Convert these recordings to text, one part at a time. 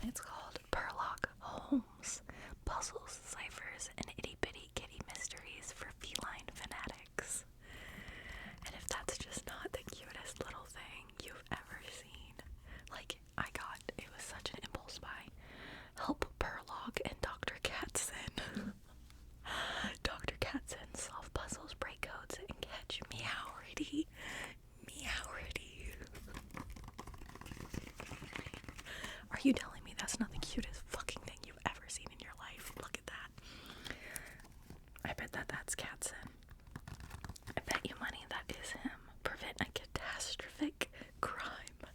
It's called Sherlock Holmes, Puzzles, Ciphers, and Itty-Bitty Kitty Mysteries for Feline Fanatics. And if that's just not the cutest little thing you've ever seen, like, it was such an impulse buy. Help Sherlock and Dr. Catson. Dr. Catson solve puzzles, break codes, and catch meow-ritty. Are you telling me that's not the cutest fucking thing you've ever seen in your life? Look at that. I bet that's Catson. I bet you money that is him. Prevent a catastrophic crime.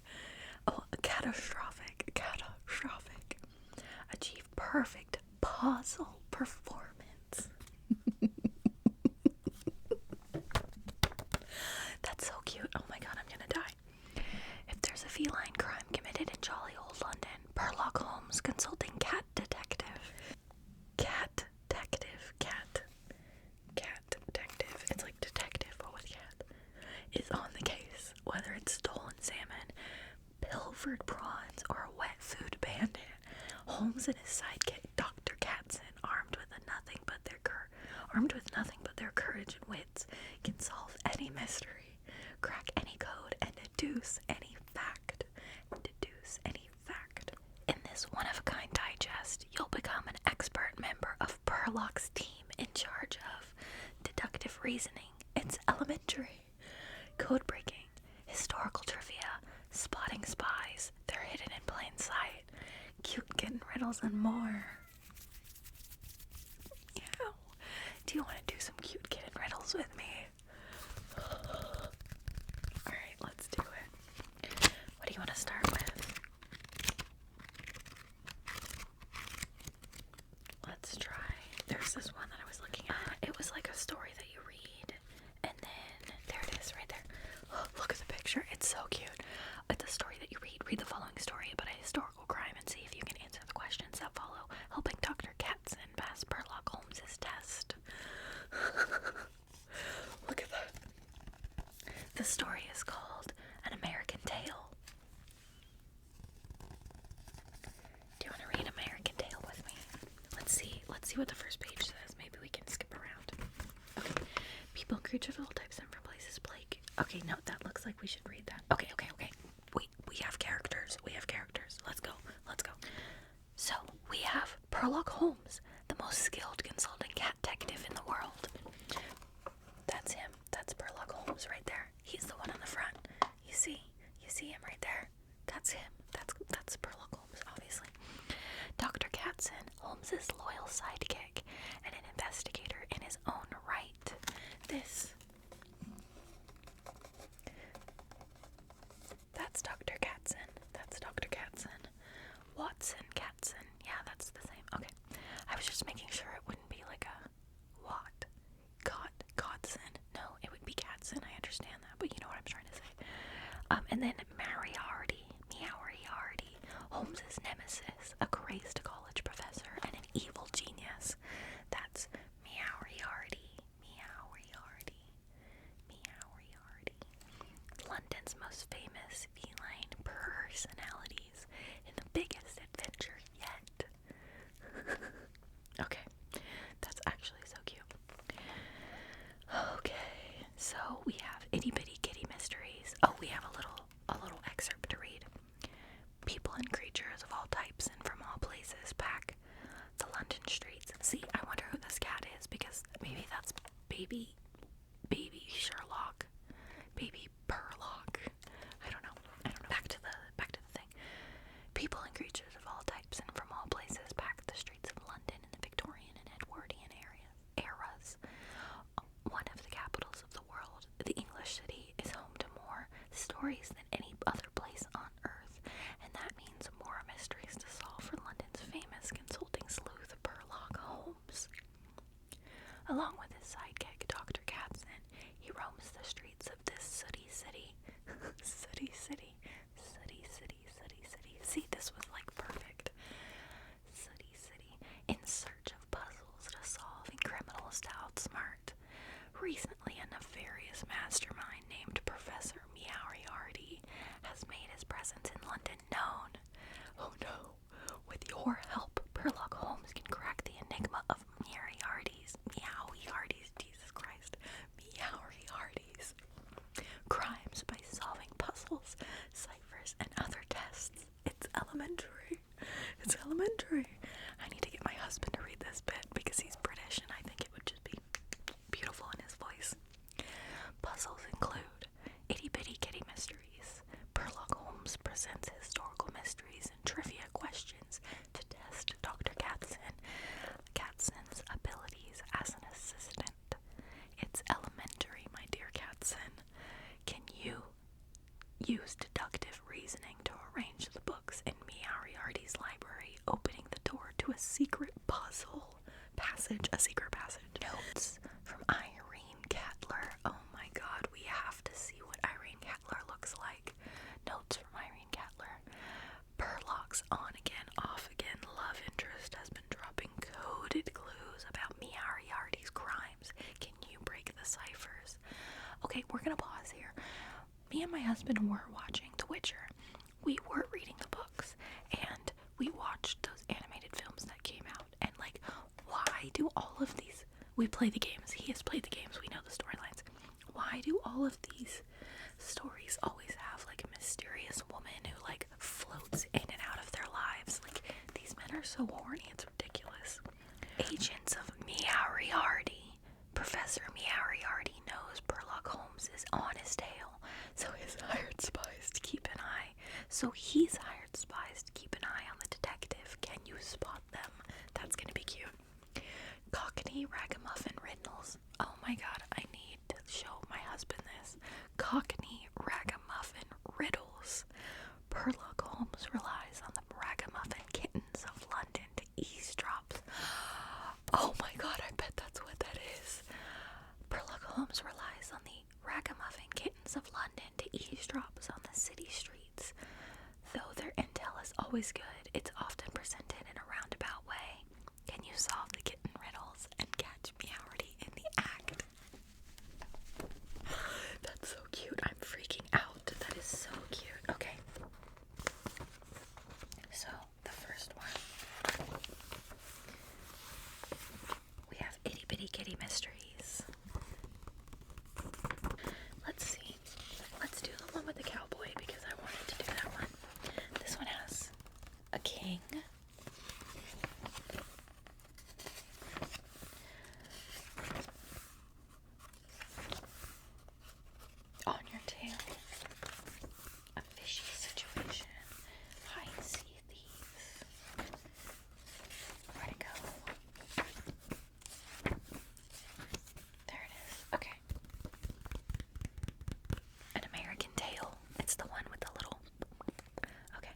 Oh, catastrophic. Achieve perfect puzzle performance. That's so cute. Oh my god, I'm gonna die. If there's a feline crime committed in jolly old London, Sherlock Holmes, consulting cat detective. Cat detective. It's like detective, but with cat. Is on the case, whether it's stolen salmon, pilfered prawns, or a wet food bandit. Holmes and his sidekick, Dr. Catson, armed with nothing but their courage and wits, can solve any mystery, crack any code, and deduce any fact. In this one-of-a-kind digest, you'll become an expert member of Sherlock's team in charge of deductive reasoning. It's elementary. Code breaking, historical trivia, spotting spies, they're hidden in plain sight, cute kitten riddles, and more. Yeah. Do you want to do some cute kitten riddles with me? Alright, let's do it. What do you want to start with? Let's try. There's this one that I was looking at. It was like a story that you read, and then there it is right there. Look at the picture. It's so cute. It's a story that you read. Read the following story about a historical crime and see if you can answer the questions that follow, helping Dr. Catson pass Sherlock Holmes' test. Look at that. The story is called An American Tale. Do you want to read American Tale with me? Let's see what the first page says. Maybe we can skip around. Okay. People and creatures of all types and from places plague. Okay, no, that looks like we should read that. Okay. We have characters. Let's go. So, we have Sherlock Holmes, the most skilled consulting cat-tective in the world. That's him. That's Sherlock Holmes right there. He's the one on the front. You see him right there? That's him. That's Sherlock Holmes, obviously. Dr. Catson, Holmes's loyal sidekick, and an investigator in his own right. That's Dr. Catson. Watson Catson. Yeah, that's the same. Okay. I was just making sure it wouldn't be like a Catson. No, it would be Catson. I understand that, but you know what I'm trying to say. And then Moriarty, Holmes's nemesis, a crazed college professor and an evil genius. That's Moriarty. London's most famous feline personalities in the biggest adventure yet. Okay, that's actually so cute. Okay, so we have Itty-Bitty Kitty Mysteries. Oh, we have a little excerpt to read. People and creatures of all types and from all places pack the London streets. See, I wonder who this cat is, because maybe that's baby Sherlock, baby Sherlock. I don't know. Back to the thing. People and creatures of all types and from all places pack the streets of London in the Victorian and Edwardian eras. One of the capitals of the world, the English city is home to more stories than any other place on earth, and that means more mysteries to solve for London's famous consulting sleuth Sherlock Holmes. Along with his sidekick, Dr. elementary. It's elementary. I need to get my husband to read this bit because he's British and I think it would just be beautiful in his voice. Puzzles include itty-bitty kitty mysteries. Sherlock Holmes presents historical mysteries and trivia questions to test Dr. Catson's abilities as an assistant. It's elementary, my dear Catson. Can you use deductive reasoning to arrange the books in Moriarty's library, opening the door to a secret passage? Notes from Irene Kettler. Oh my god, we have to see what Irene Kettler looks like. Notes from Irene Kettler. Perlock's on again, off again love interest has been dropping coded clues about Moriarty's crimes. Can you break the ciphers? Okay, we're gonna pause here. Me and my husband were watching The Witcher. We were reading the books, and we watched those animated films that came out. And like, why do all of these? We play the games. He has played the games. We know the storylines. Why do all of these stories always have like a mysterious woman who like floats in and out of their lives? Like, these men are so horny, it's ridiculous. Agents of Moriarty. Professor Moriarty knows Sherlock Holmes is on his tail, so he's hired spies to keep an eye. On the detective. Can you spot them? That's gonna be cute. Cockney ragamuffin riddles. Oh my god, I need to show my husband this. Cockney ragamuffin riddles. Sherlock Holmes relies on the ragamuffin kittens of London to eavesdrop. Oh my god, I bet that's what that is. Sherlock Holmes relies on the ragamuffin kittens of London to eavesdrop on the city streets. Though their intel is always good, it's often presented in a roundabout way. Can you solve the kitten riddles and catch Moriarty in the act? That's so cute. I'm freaking out. That is so cute. Okay. So, the first one. We have Itty Bitty Kitty Mysteries. Let's see. Let's do the one with the cowboy because I wanted to do that one. This one has a king. On your tail. A fishy situation. Hide and see thieves. Where'd it go? There it is. Okay. An American Tail. It's the one with the little... Okay.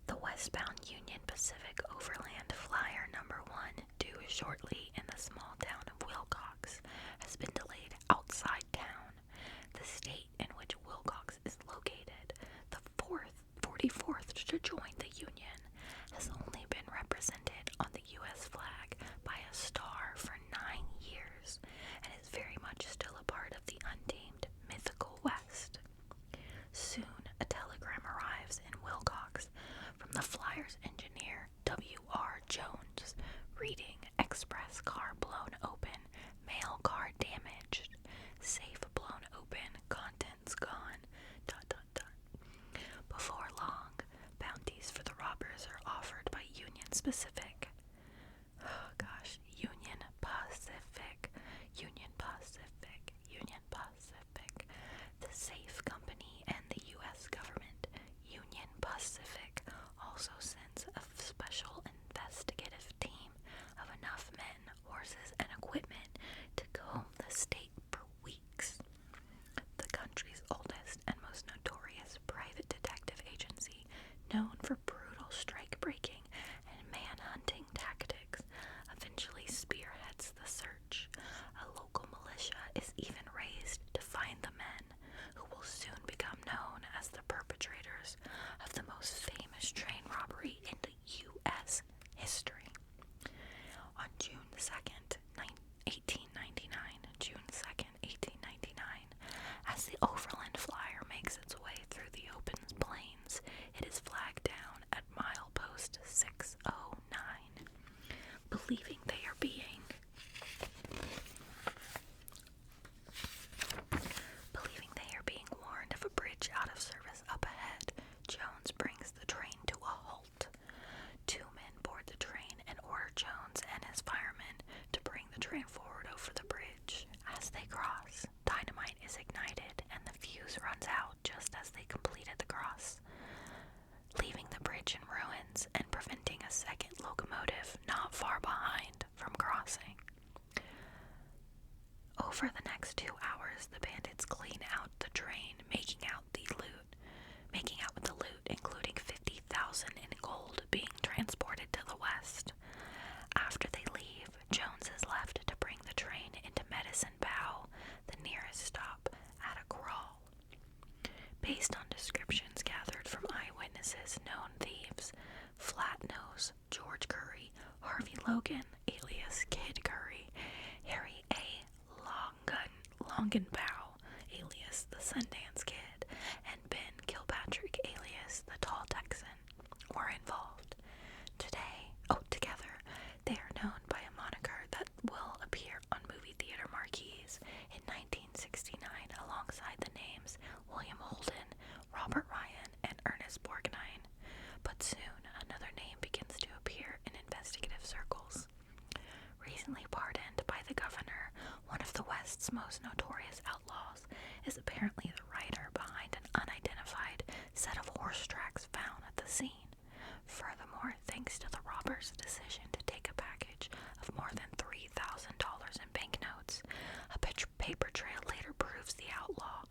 The westbound Union Pacific Overland Flyer number 1, due shortly in the small town of Wilcox, has been delayed outside town. The state in which Wilcox is located, the 44th to join the Union, has only been represented on the U.S. flag by a star for 9 years, and is very much still a part of the untamed mythical West. Soon, a telegram arrives in Wilcox from the Flyer's engineer, W.R. Jones, reading: express car blown open, mail car damaged, safe blown open, contents gone, ... Before long, bounties for the robbers are offered by Union Pacific. Oh gosh, Union Pacific. The safe company and the U.S. government, Union Pacific, also sends a special investigative team of enough men, horses, and equipment to comb the state for weeks. The country's oldest and most notorious private detective agency, known for brutal strike-breaking and manhunting tactics, eventually spearheads the search. A local militia is even raised to find the men who will soon become known as the perpetrators of the most famous train robbery in the U.S. history. On June 2nd, 1899, as the Overland Flyer makes its way through the open plains, it is flagged down ran forward over the bridge. As they cross, dynamite is ignited and the fuse runs out just as they completed the cross, leaving the bridge in ruins and preventing a second locomotive not far behind from crossing. Over the next 2 hours, the bandits clean out the train, making out with the loot, including $50,000 in gold being transported to the west. After they leave, Jones is left to bring the train into Medicine Bow, the nearest stop, at a crawl. Based on descriptions gathered from eyewitnesses, known thieves, Flatnose, George Curry, Harvey Logan, alias Kid Curry, Harry A. Longenbow, alias the Sundance Kid, and Ben Kilpatrick, alias the Tall Texan, were involved. Together, they are known by a moniker that will appear on movie theater marquees in 1969 alongside the names William Holden, Robert Ryan, and Ernest Borgnine. But soon, another name begins to appear in investigative circles. Recently pardoned by the governor, one of the West's most notorious outlaws is apparently the writer behind an unidentified set of horse tracks found at the scene. Furthermore, thanks to the robbers' decision to take a package of more than $3,000 in banknotes, a paper trail later proves the outlaw,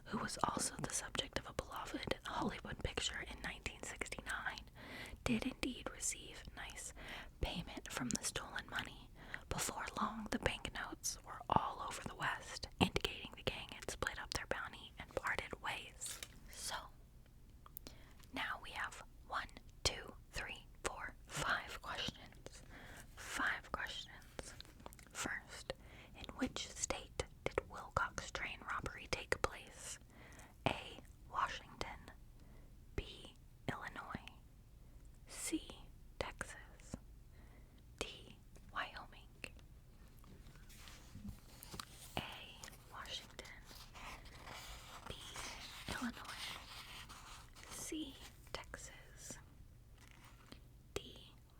who was also the subject of a beloved Hollywood picture in 1969, did indeed receive nice payment from the stolen money. Before long, the banknotes were all over the West, indicating the gang had split up their bounty and parted ways. So, now we have 1, 2, 3, 4, 5 questions. 5 questions. First, in which state did Wilcox train robbery take place? A. Washington. B. Illinois. C. Texas. D. Wyoming. A. Washington. B. Illinois. C. Texas. D.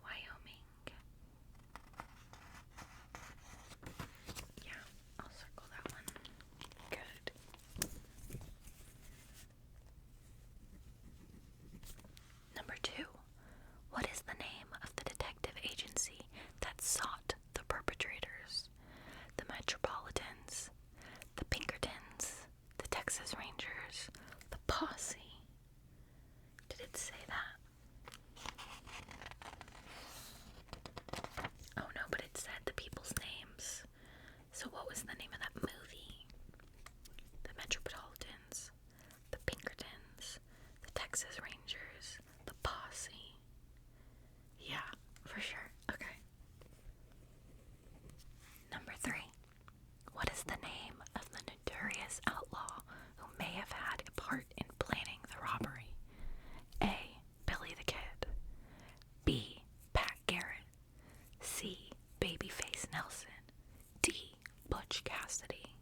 Wyoming. Yeah, I'll circle that one. Good. Number 2. What is the name of the detective agency that sought the perpetrators? The Metropolitans, the Pinkertons, the Texas Rangers, the Posse. Did it say that? Oh no, but it said the people's names. So what was the name of that movie? The Metropolitans, the Pinkertons, the Texas Rangers, the Posse. Yeah, for sure. Okay. Number 3. What is the name of the notorious outlaw who may have had a part in planning the robbery? A. Billy the Kid. B. Pat Garrett. C. Babyface Nelson. D. Butch Cassidy.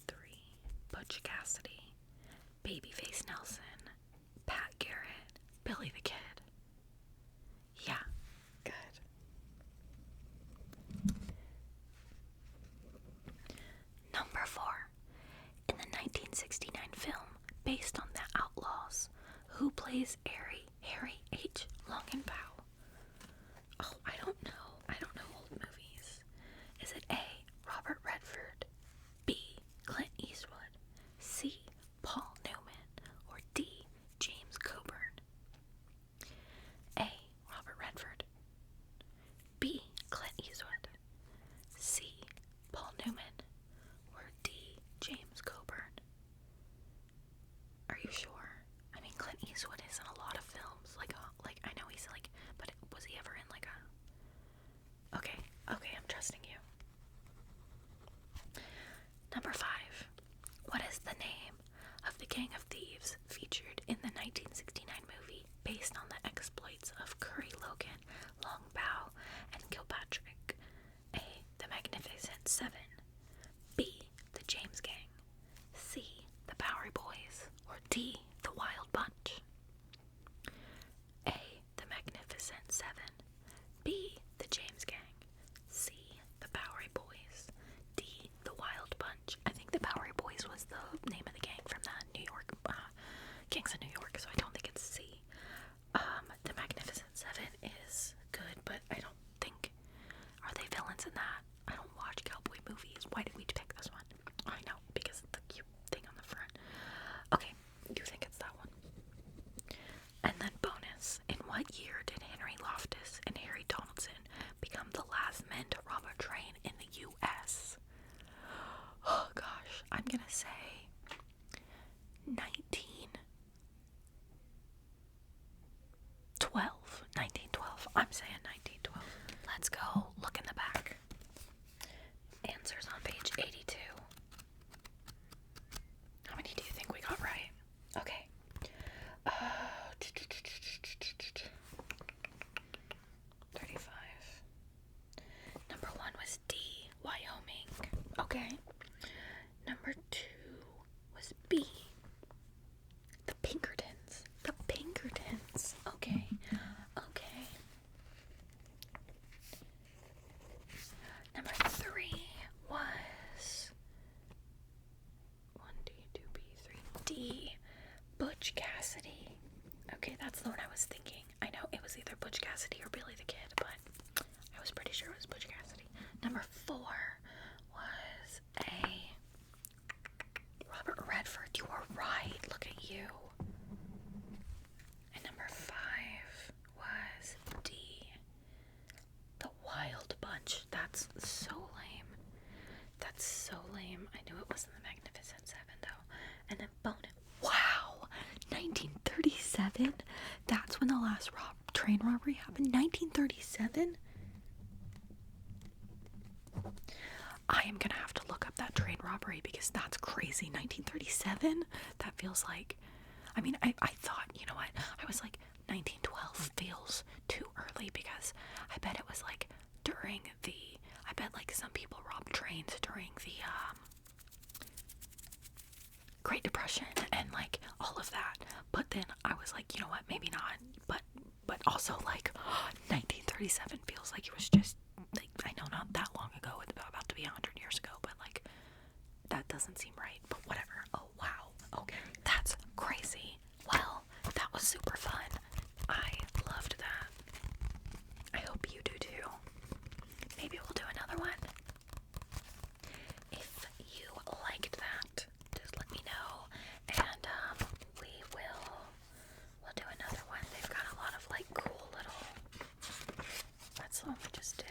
3. Butch Cassidy, Babyface Nelson, Pat Garrett, Billy the Kid. Yeah, good. Number 4. In the 1969 film based on The Outlaws, who plays Harry H. Longenbow? Oh, I don't know old movies. Is it A. Robert Redford, B. Clint Eastwood, C. Paul Newman, or D. James Coburn? A. Robert Redford, B. Clint Eastwood, C. Paul Newman, or D. James Coburn? Are you sure? I mean, Clint Eastwood is in a lot of New York, so I don't think it's C. The Magnificent Seven is good, but I don't think, are they villains in that? I don't watch cowboy movies. Why did we pick this one? I know, because of the cute thing on the front. Okay, you think it's that one. And then bonus, in what year did Henry Loftus and Harry Donaldson become the last men to rob a train in the U.S.? Oh gosh, I'm gonna say 1912. I'm saying 1912. Let's go look in the back. Answers on page 82. How many do you think we got right? Okay. 35. Number 1 was D, Wyoming. Okay. Number 2 was B, the Pinkertons. The Pinkertons. Okay. Okay. Number 3 was 1D, 2B, 3D, Butch Cassidy. Okay, that's the one I was thinking. I know it was either Butch Cassidy or Billy the Kid, but I was pretty sure it was Butch Cassidy. Number 4 was A, Robert Redford. You were right. Look at you. And number 5 was D, the Wild Bunch. That's so lame. That's so lame. I knew it wasn't the Magnificent Seven though. And then bonus. Wow, 1937. That's when the last train robbery happened. 1937. I am gonna have to look up that train robbery because that's crazy. 1937? That feels like, I mean, I thought, you know what? I was like, 1912 feels too early because I bet it was like during the, I bet like some people robbed trains during the Great Depression and like all of that. But then I was like, you know what? Maybe not. But also like 1937 feels like it was just, like, I know not that long ago, it's about to be 100 years ago, but like that doesn't seem right, but whatever. Oh wow, okay, that's crazy. Well, that was super fun. I loved that. I hope you do too. Maybe we'll do another one. If you liked that, just let me know, and we'll do another one. They've got a lot of like cool little, that's the one we just did.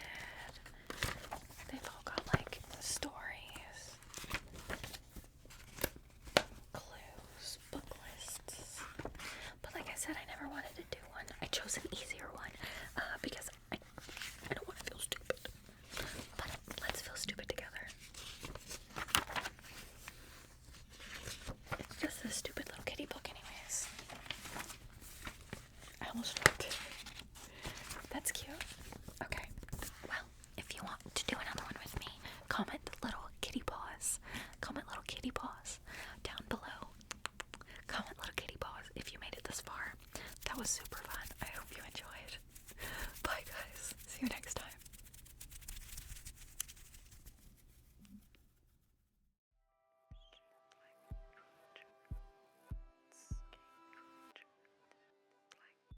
They've all got like stories, clues, book lists. But like I said, I never wanted to do one. I chose an easier one because I don't want to feel stupid. But let's feel stupid together. It's just a stupid little kitty book anyways. I almost dropped it. That's cute. Okay. Well, if you want to do another one with me, comment little kitty paws. Comment little kitty paws down below. Comment little kitty paws if you made it this far. That was super fun.